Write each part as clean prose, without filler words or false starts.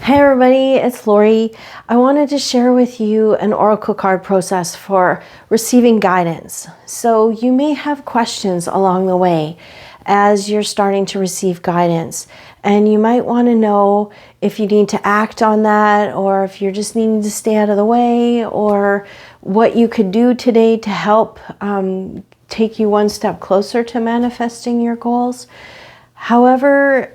Hey everybody, it's Lori. I wanted to share with you an oracle card process for receiving guidance. So you may have questions along the way as you're starting to receive guidance, and you might want to know if you need to act on that, or if you're just needing to stay out of the way, or what you could do today to help take you one step closer to manifesting your goals. However,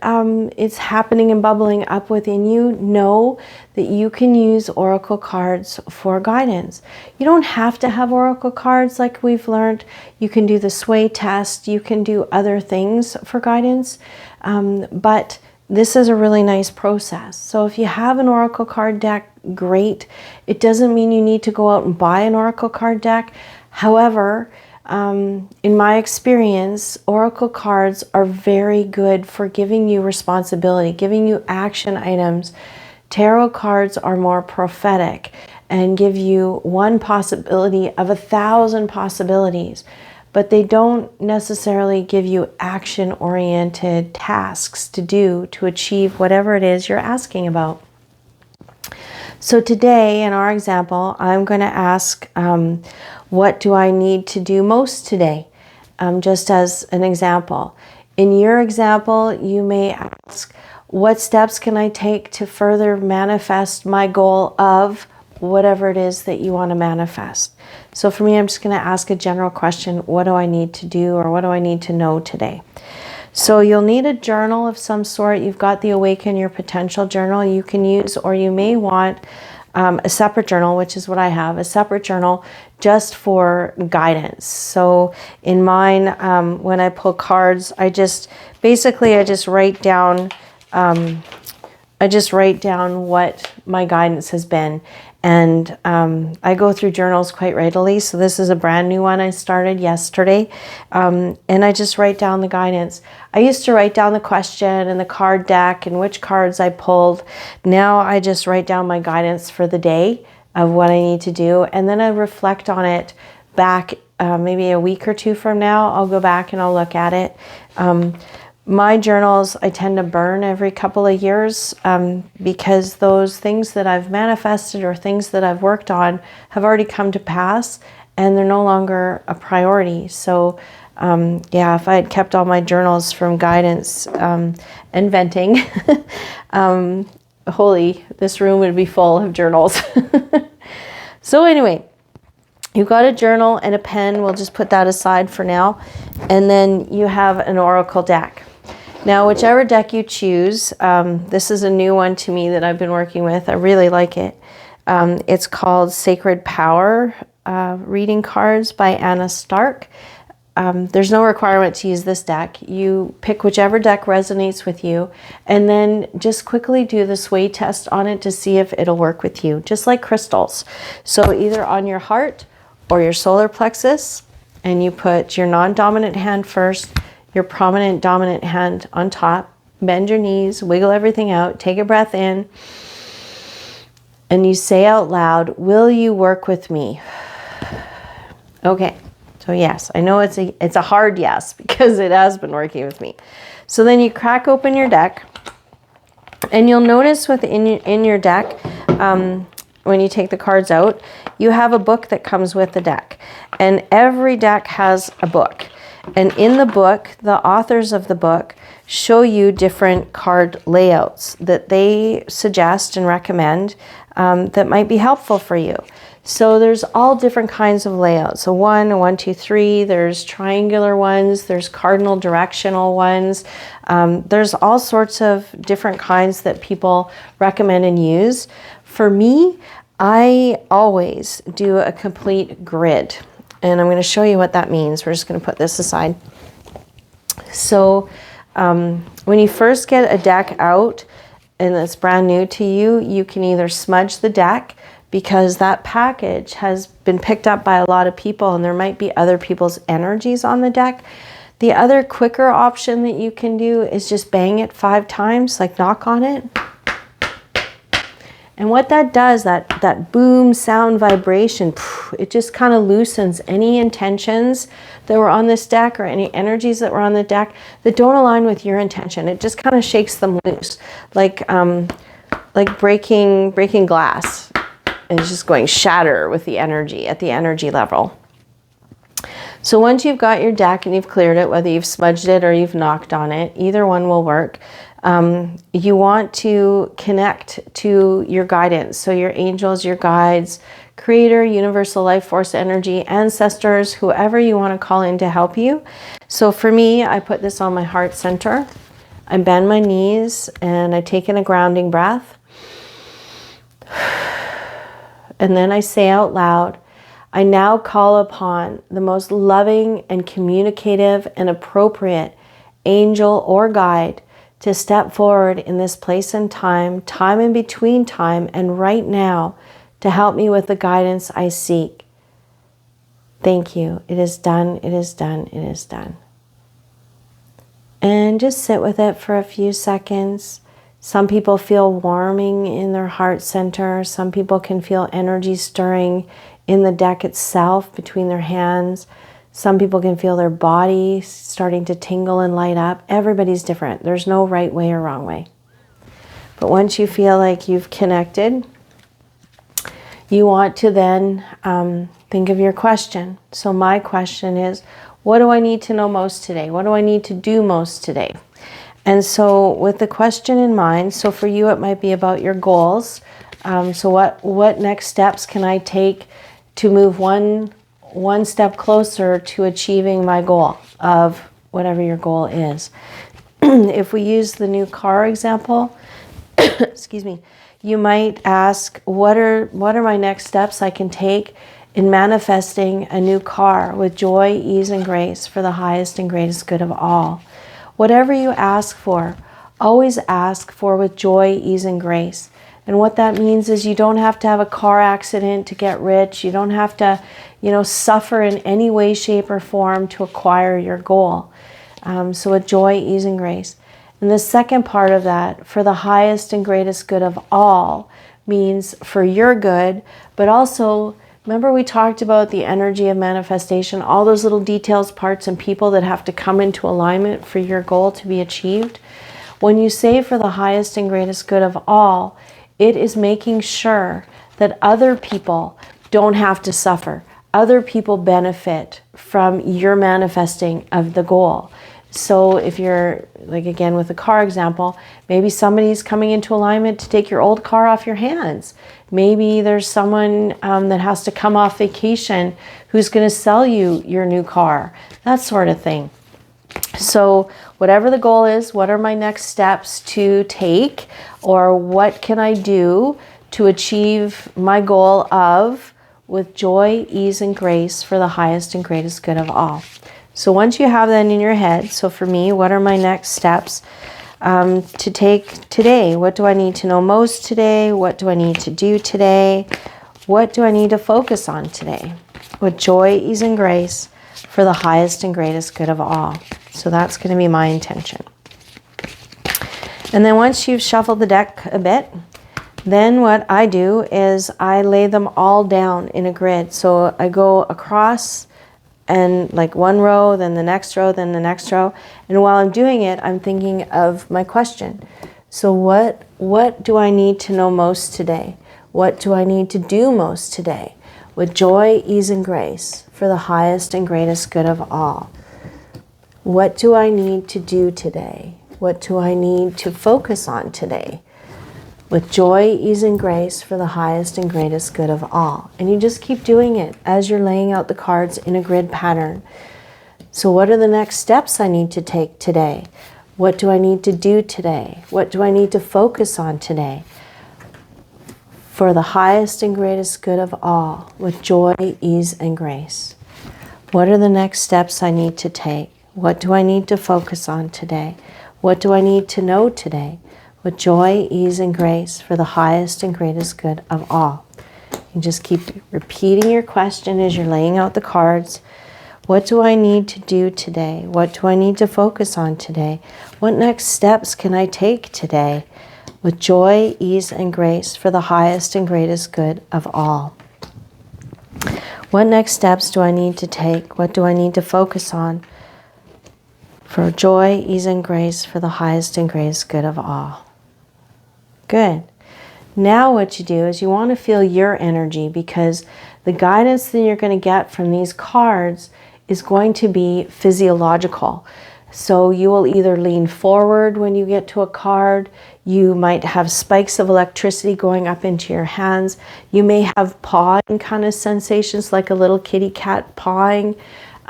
it's happening and bubbling up within you, know that you can use oracle cards for guidance. You don't have to have oracle cards like we've learned. You can do the sway test. You can do other things for guidance. But this is a really nice process. So if you have an oracle card deck, great. It doesn't mean you need to go out and buy an oracle card deck. However, in my experience, oracle cards are very good for giving you responsibility, giving you action items. Tarot cards are more prophetic and give you one possibility of 1,000 possibilities, but they don't necessarily give you action-oriented tasks to do to achieve whatever it is you're asking about. So today, in our example, I'm going to ask, what do I need to do most today? Just as an example. In your example, you may ask, what steps can I take to further manifest my goal of whatever it is that you want to manifest? So for me, I'm just going to ask a general question, what do I need to do, or what do I need to know today? So you'll need a journal of some sort. You've got the Awaken Your Potential journal you can use, or you may want a separate journal, which is what I have, a separate journal just for guidance. So in mine, when I pull cards, I just write down what my guidance has been. And I go through journals quite readily. So this is a brand new one I started yesterday. And I just write down the guidance. I used to write down the question and the card deck and which cards I pulled. Now I just write down my guidance for the day of what I need to do. And then I reflect on it back maybe a week or two from now. I'll go back and I'll look at it. My journals, I tend to burn every couple of years because those things that I've manifested or things that I've worked on have already come to pass and they're no longer a priority. So yeah, if I had kept all my journals from guidance and venting, this room would be full of journals. So anyway, you've got a journal and a pen. We'll just put that aside for now. And then you have an oracle deck. Now, whichever deck you choose, this is a new one to me that I've been working with. I really like it. It's called Sacred Power Reading Cards by Anna Stark. There's no requirement to use this deck. You pick whichever deck resonates with you, and then just quickly do the sway test on it to see if it'll work with you, just like crystals. So either on your heart or your solar plexus, and you put your non-dominant hand first, your prominent dominant hand on top, bend your knees, wiggle everything out, take a breath in, and you say out loud, will you work with me? Okay, so yes, I know it's a hard yes because it has been working with me. So then you crack open your deck, and you'll notice within your deck, when you take the cards out, you have a book that comes with the deck, and every deck has a book. And in the book, the authors of the book show you different card layouts that they suggest and recommend that might be helpful for you. So there's all different kinds of layouts. So 1, 1, 2, 3, there's triangular ones, there's cardinal directional ones. There's all sorts of different kinds that people recommend and use. For me, I always do a complete grid. And I'm going to show you what that means. We're just going to put this aside. So when you first get a deck out and it's brand new to you, you can either smudge the deck because that package has been picked up by a lot of people and there might be other people's energies on the deck. The other quicker option that you can do is just bang it 5 times, like knock on it. And what that does, that boom sound vibration, it just kind of loosens any intentions that were on this deck or any energies that were on the deck that don't align with your intention. It just kind of shakes them loose. Like like breaking glass. And it's just going shatter with the energy, at the energy level. So once you've got your deck and you've cleared it, whether you've smudged it or you've knocked on it, either one will work. You want to connect to your guidance. So your angels, your guides, creator, universal life force energy, ancestors, whoever you want to call in to help you. So for me, I put this on my heart center. I bend my knees and I take in a grounding breath. And then I say out loud, I now call upon the most loving and communicative and appropriate angel or guide to step forward in this place and time in between time, and right now to help me with the guidance I seek. Thank you. It is done. It is done. It is done. And just sit with it for a few seconds. Some people feel warming in their heart center. Some people can feel energy stirring in the deck itself between their hands. Some people can feel their body starting to tingle and light up. Everybody's different. There's no right way or wrong way. But once you feel like you've connected, you want to then think of your question. So my question is, what do I need to know most today? What do I need to do most today? And so with the question in mind, so for you it might be about your goals. So what next steps can I take to move one step closer to achieving my goal of whatever your goal is? If we use the new car example, excuse me, you might ask, what are my next steps I can take in manifesting a new car with joy, ease, and grace for the highest and greatest good of all? Whatever you ask for, always ask for with joy, ease, and grace. And what that means is you don't have to have a car accident to get rich. You don't have to, suffer in any way, shape, or form to acquire your goal. So with joy, ease, and grace. And the second part of that, for the highest and greatest good of all, means for your good, but also, remember we talked about the energy of manifestation, all those little details, parts, and people that have to come into alignment for your goal to be achieved? When you say for the highest and greatest good of all, it is making sure that other people don't have to suffer. Other people benefit from your manifesting of the goal. So if you're, like again with the car example, maybe somebody's coming into alignment to take your old car off your hands. Maybe there's someone that has to come off vacation who's going to sell you your new car, that sort of thing. So whatever the goal is, what are my next steps to take, or what can I do to achieve my goal of with joy, ease, and grace for the highest and greatest good of all? So once you have that in your head, so for me, what are my next steps to take today? What do I need to know most today? What do I need to do today? What do I need to focus on today? With joy, ease, and grace for the highest and greatest good of all. So that's going to be my intention. And then once you've shuffled the deck a bit, then what I do is I lay them all down in a grid. So I go across and like one row, then the next row, then the next row. And while I'm doing it, I'm thinking of my question. So what do I need to know most today? What do I need to do most today? With joy, ease, and grace for the highest and greatest good of all. What do I need to do today? What do I need to focus on today? With joy, ease, and grace for the highest and greatest good of all. And you just keep doing it as you're laying out the cards in a grid pattern. So what are the next steps I need to take today? What do I need to do today? What do I need to focus on today? For the highest and greatest good of all, with joy, ease, and grace. What are the next steps I need to take? What do I need to focus on today? What do I need to know today? With joy, ease, and grace for the highest and greatest good of all. You just keep repeating your question as you're laying out the cards. What do I need to do today? What do I need to focus on today? What next steps can I take today? With joy, ease, and grace for the highest and greatest good of all. What next steps do I need to take? What do I need to focus on? For joy, ease, and grace for the highest and greatest good of all. Good. Now what you do is you want to feel your energy, because the guidance that you're going to get from these cards is going to be physiological. So you will either lean forward when you get to a card, you might have spikes of electricity going up into your hands, you may have pawing kind of sensations, like a little kitty cat pawing,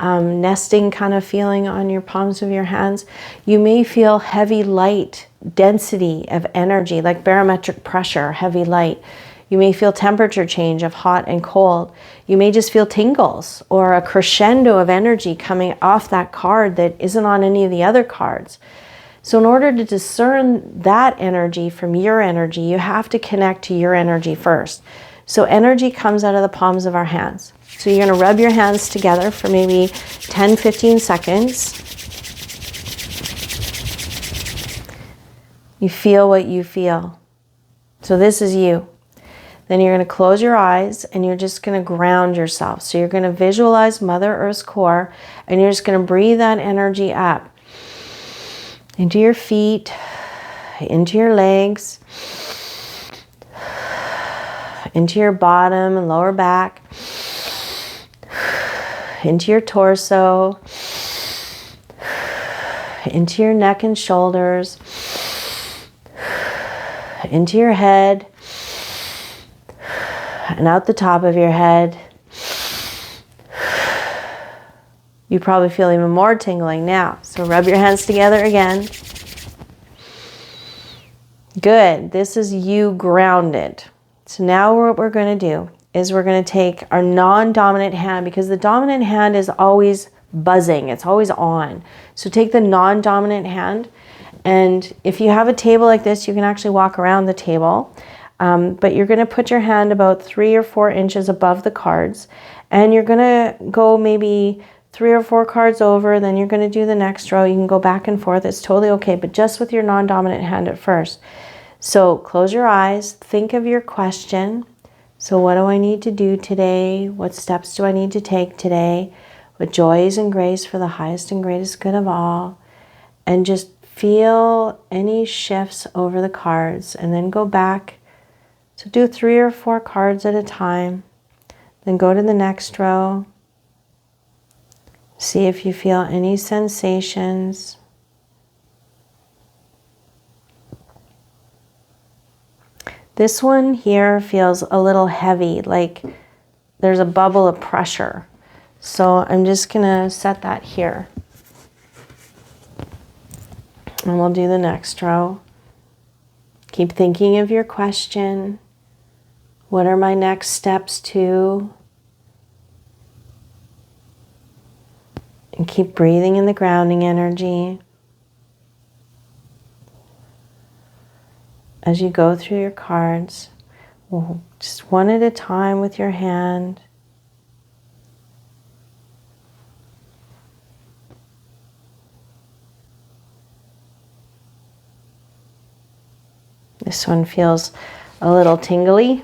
nesting kind of feeling on your palms of your hands. You may feel heavy light, density of energy, like barometric pressure, heavy light. You may feel temperature change of hot and cold. You may just feel tingles or a crescendo of energy coming off that card that isn't on any of the other cards. So in order to discern that energy from your energy, you have to connect to your energy first. So energy comes out of the palms of our hands. So you're going to rub your hands together for maybe 10-15 seconds. You feel what you feel. So this is you. Then you're going to close your eyes and you're just going to ground yourself. So you're going to visualize Mother Earth's core, and you're just going to breathe that energy up into your feet, into your legs, into your bottom and lower back, into your torso, into your neck and shoulders, into your head, and out the top of your head. You probably feel even more tingling now. So rub your hands together again. Good. This is you grounded. So now what we're going to do is we're going to take our non-dominant hand, because the dominant hand is always buzzing. It's always on. So take the non-dominant hand, and if you have a table like this, you can actually walk around the table. But you're going to put your hand about 3 or 4 inches above the cards, and you're going to go maybe 3 or 4 cards over, then you're going to do the next row. You can go back and forth. It's totally okay, but just with your non-dominant hand at first. So close your eyes. Think of your question. So what do I need to do today? What steps do I need to take today? With joys and grace for the highest and greatest good of all. And just feel any shifts over the cards, and then go back. So do 3 or 4 cards at a time. Then go to the next row. See if you feel any sensations. This one here feels a little heavy, like there's a bubble of pressure. So I'm just going to set that here. And we'll do the next row. Keep thinking of your question. What are my next steps to? And keep breathing in the grounding energy. As you go through your cards, just one at a time with your hand. This one feels a little tingly.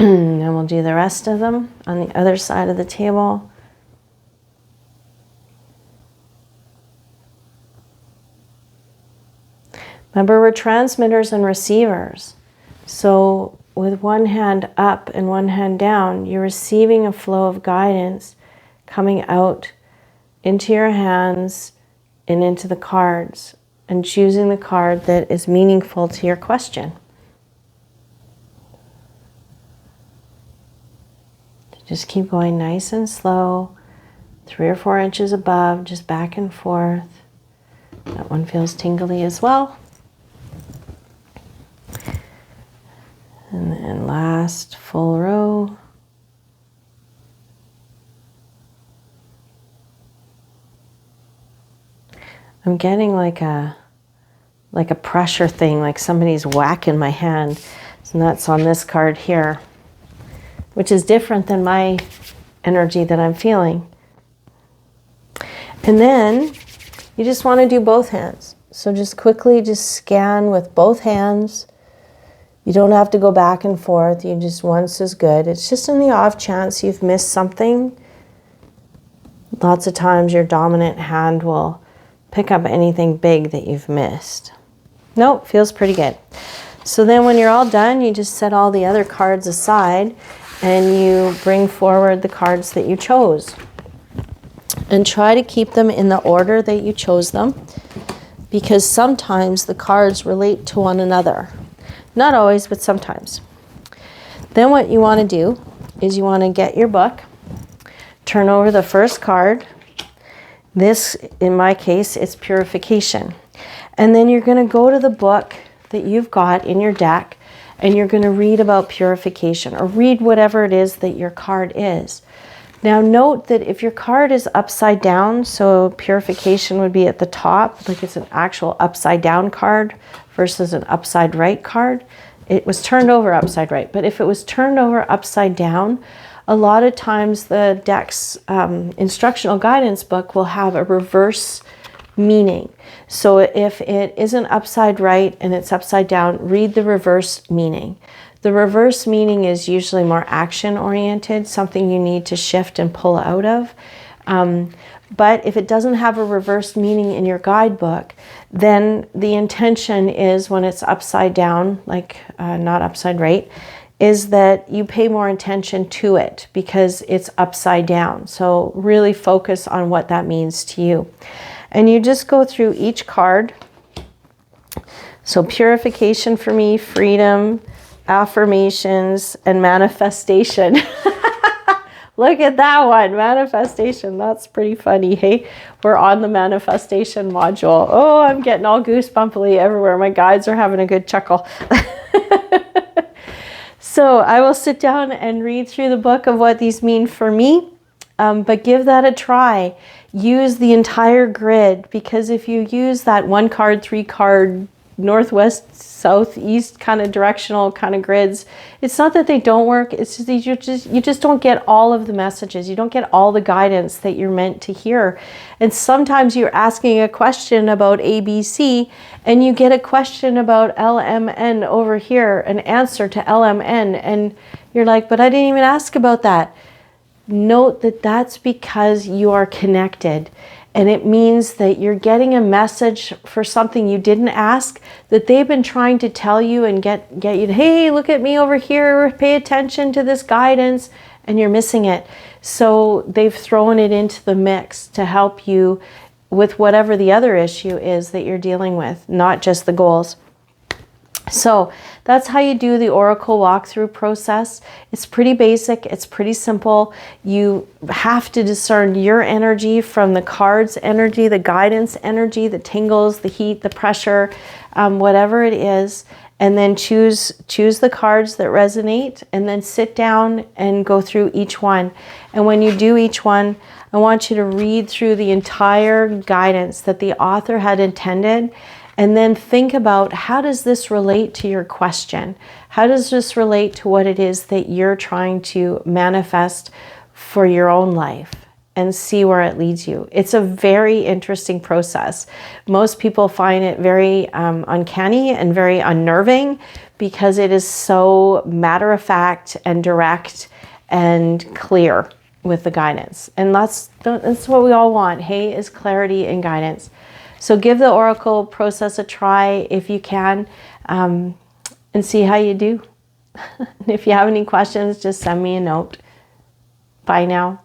And we'll do the rest of them on the other side of the table. Remember, we're transmitters and receivers. So with one hand up and one hand down, you're receiving a flow of guidance coming out into your hands and into the cards, and choosing the card that is meaningful to your question. Just keep going nice and slow, 3 or 4 inches above, just back and forth. That one feels tingly as well. And then last full row. I'm getting like a pressure thing, like somebody's whacking my hand. And that's on this card here, which is different than my energy that I'm feeling. And then you just want to do both hands. So just quickly just scan with both hands. You don't have to go back and forth. You just once is good. It's just in the off chance you've missed something. Lots of times your dominant hand will pick up anything big that you've missed. Nope, feels pretty good. So then when you're all done, you just set all the other cards aside and you bring forward the cards that you chose. And try to keep them in the order that you chose them, because sometimes the cards relate to one another. Not always, but sometimes. Then what you want to do is you want to get your book, turn over the first card. This, in my case, it's Purification. And then you're going to go to the book that you've got in your deck and you're going to read about purification, or read whatever it is that your card is. Now note that if your card is upside down, so Purification would be at the top, like it's an actual upside down card versus an upside right card. It was turned over upside right, but if it was turned over upside down, a lot of times the deck's instructional guidance book will have a reverse meaning. So if it isn't upside right and it's upside down, read the reverse meaning. The reverse meaning is usually more action oriented, something you need to shift and pull out of. But if it doesn't have a reverse meaning in your guidebook, then the intention is, when it's upside down, like not upside right, is that you pay more attention to it because it's upside down. So really focus on what that means to you. And you just go through each card. So Purification for me, Freedom, Affirmations, and Manifestation. Look at that one, Manifestation. That's pretty funny, hey? We're on the Manifestation module. Oh, I'm getting all goosebumpily everywhere. My guides are having a good chuckle. So I will sit down and read through the book of what these mean for me, but give that a try. Use the entire grid, because if you use that 1 card, 3 card, northwest, southeast kind of directional kind of grids, it's not that they don't work, it's just you just don't get all of the messages. You don't get all the guidance that you're meant to hear. And sometimes you're asking a question about ABC and you get a question about LMN over here, an answer to LMN, and you're like, but I didn't even ask about that. Note that that's because you are connected. And it means that you're getting a message for something you didn't ask, that they've been trying to tell you and get you to, hey, look at me over here, pay attention to this guidance, and you're missing it. So they've thrown it into the mix to help you with whatever the other issue is that you're dealing with, not just the goals. So that's how you do the Oracle walkthrough process. It's pretty basic. It's pretty simple. You have to discern your energy from the card's energy, the guidance energy, the tingles, the heat, the pressure, whatever it is, and then choose the cards that resonate, and then sit down and go through each one. And when you do each one, I want you to read through the entire guidance that the author had intended. And then think about, how does this relate to your question? How does this relate to what it is that you're trying to manifest for your own life? And see where it leads you. It's a very interesting process. Most people find it very uncanny and very unnerving, because it is so matter of fact and direct and clear with the guidance. And that's what we all want, hey, is clarity and guidance. So give the Oracle process a try if you can, and see how you do. And if you have any questions, just send me a note. Bye now.